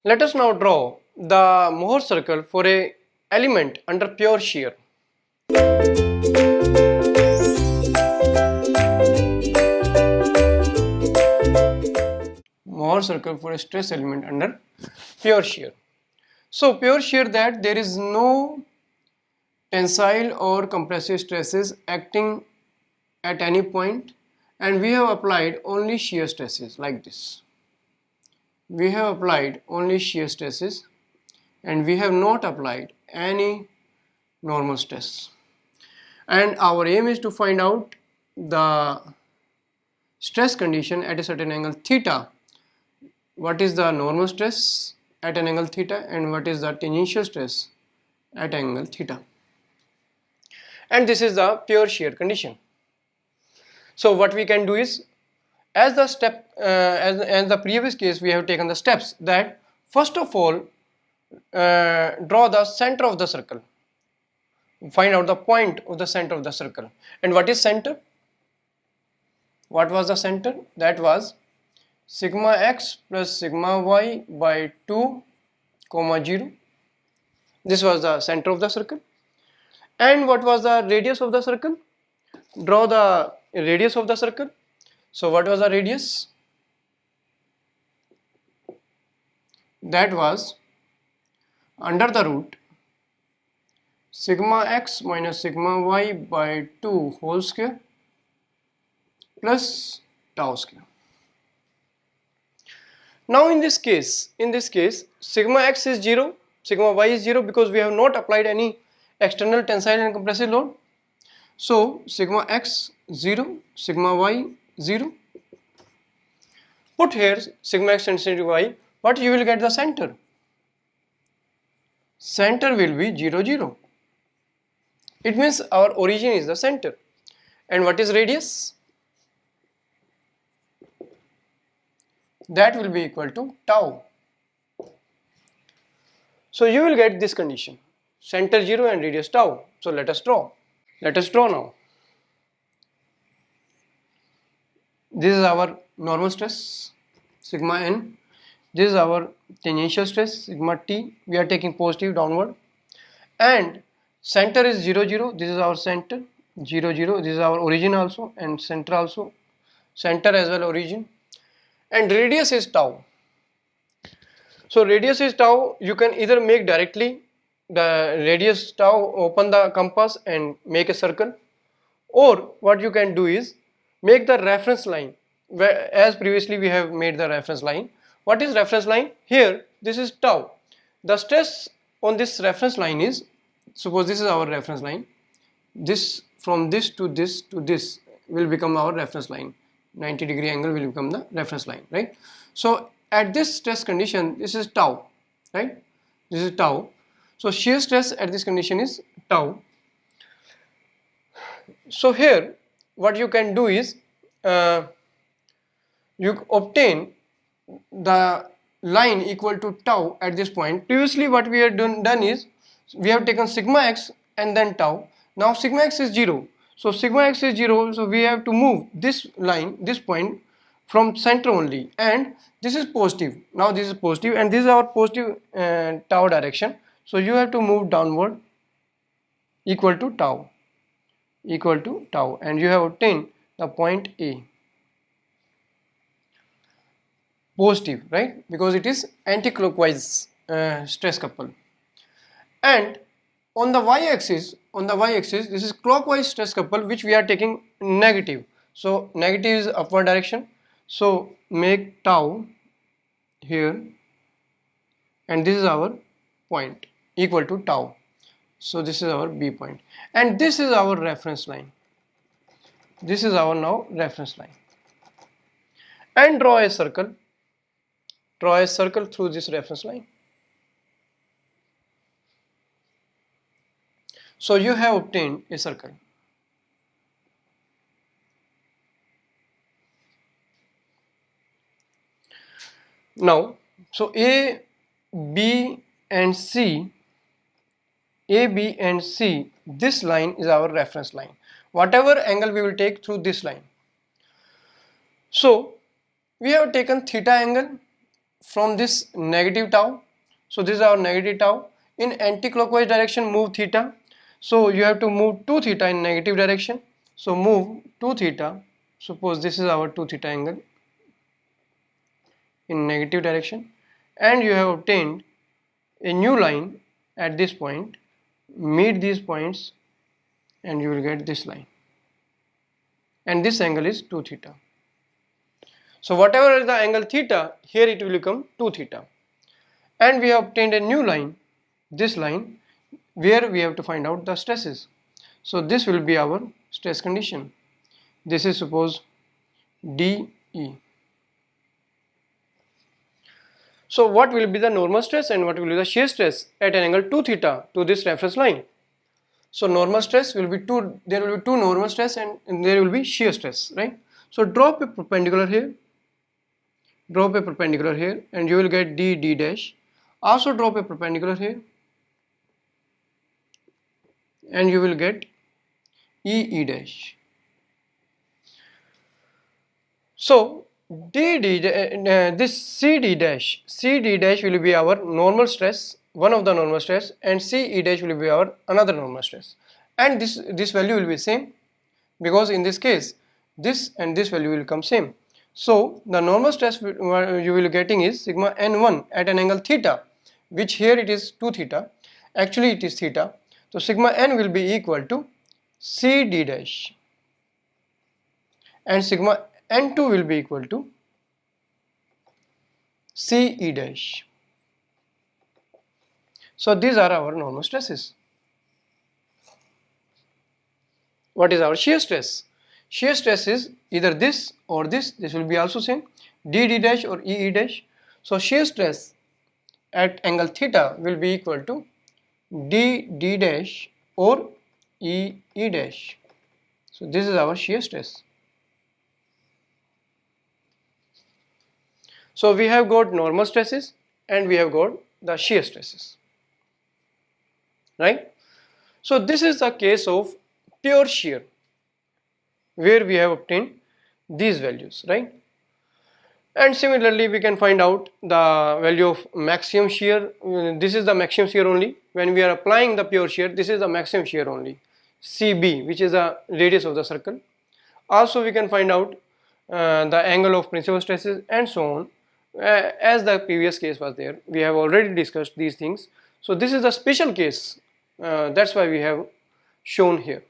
Let us now draw the Mohr circle for a element under pure shear. Mohr circle for a stress element under pure shear. So pure shear, that there is no tensile or compressive stresses acting at any point, and we have applied only shear stresses like this. We have applied only shear stresses and we have not applied any normal stress. And our aim is to find out the stress condition at a certain angle theta. What is the normal stress at an angle theta and what is the tangential stress at angle theta. And this is the pure shear condition. So what we can do is, as the previous case, we have taken the steps that first of all draw the center of the circle, find out the point of the center of the circle. And what is center? What was the center? That was sigma x plus sigma y by 2 comma 0. This was the center of the circle. And what was the radius of the circle? Draw the radius of the circle. So what was the radius? That was under the root sigma x minus sigma y by 2 whole square plus tau square. Now in this case sigma x is 0, sigma y is 0 because we have not applied any external tensile and compressive load. So sigma x 0, sigma y 0. Put here sigma x and sigma y, but you will get the center. Center will be 0, 0. It means our origin is the center. And what is radius? That will be equal to tau. So you will get this condition, center 0 and radius tau. So let us draw. Let us draw now. This is our normal stress, sigma n. This is our tangential stress, sigma t. We are taking positive downward. And center is 0, 0. This is our center, 0, 0. This is our origin also, and center also. Center as well origin. And radius is tau. So radius is tau. You can either make directly the radius tau, open the compass and make a circle, or what you can do is make the reference line, where as previously we have made the reference line. What is reference line? Here this is tau. The stress on this reference line is, suppose this is our reference line, this from this to this to this will become our reference line. 90-degree angle will become the reference line, right? So at this stress condition, this is tau, right? This is tau. So shear stress at this condition is tau. So here what you can do is you obtain the line equal to tau at this point. Previously what we have done is we have taken sigma x and then tau. Now sigma x is 0. So sigma x is 0, so we have to move this line, this point from center only, and this is positive. Now this is positive and this is our positive tau direction. So you have to move downward equal to tau, and you have obtained the point A. Positive, right? Because it is anti-clockwise stress couple. And on the y-axis, this is clockwise stress couple, which we are taking negative. So negative is upward direction. So make tau here, and this is our point equal to tau. So this is our B point, and this is our reference line. This is our now reference line. And draw a circle. Draw a circle through this reference line. So you have obtained a circle. Now, so A, B and C, this line is our reference line. Whatever angle we will take through this line. So we have taken theta angle from this negative tau. So this is our negative tau. In anti-clockwise direction, move theta. So you have to move 2 theta in negative direction. So move 2 theta. Suppose this is our 2 theta angle in negative direction, and you have obtained a new line at this point. Meet these points and you will get this line, and this angle is 2 theta. So whatever is the angle theta, here it will become 2 theta, and we have obtained a new line, this line, where we have to find out the stresses. So this will be our stress condition. This is suppose DE. So what will be the normal stress and what will be the shear stress at an angle 2 theta to this reference line? So normal stress will be there will be two normal stress and there will be shear stress, right? So drop a perpendicular here, and you will get D dash. Also drop a perpendicular here and you will get E dash. So this CD dash will be our normal stress, one of the normal stress, and CE dash will be our another normal stress, and this value will be same, because in this case this and this value will come same. So the normal stress you will be getting is sigma n1 at an angle theta, which here it is 2 theta, actually it is theta. So sigma n will be equal to CD dash, and sigma n2 will be equal to CE dash. So these are our normal stresses. What is our shear stress? Shear stress is either this or this will be also same, D dash or EE dash. So shear stress at angle theta will be equal to D dash or EE dash. So this is our shear stress. So we have got normal stresses and we have got the shear stresses, right? So this is the case of pure shear, where we have obtained these values, right? And similarly we can find out the value of maximum shear. This is the maximum shear only. When we are applying the pure shear, this is the maximum shear only, CB, which is the radius of the circle. Also we can find out the angle of principal stresses and so on. As the previous case was there, we have already discussed these things. So this is a special case, that's why we have shown here.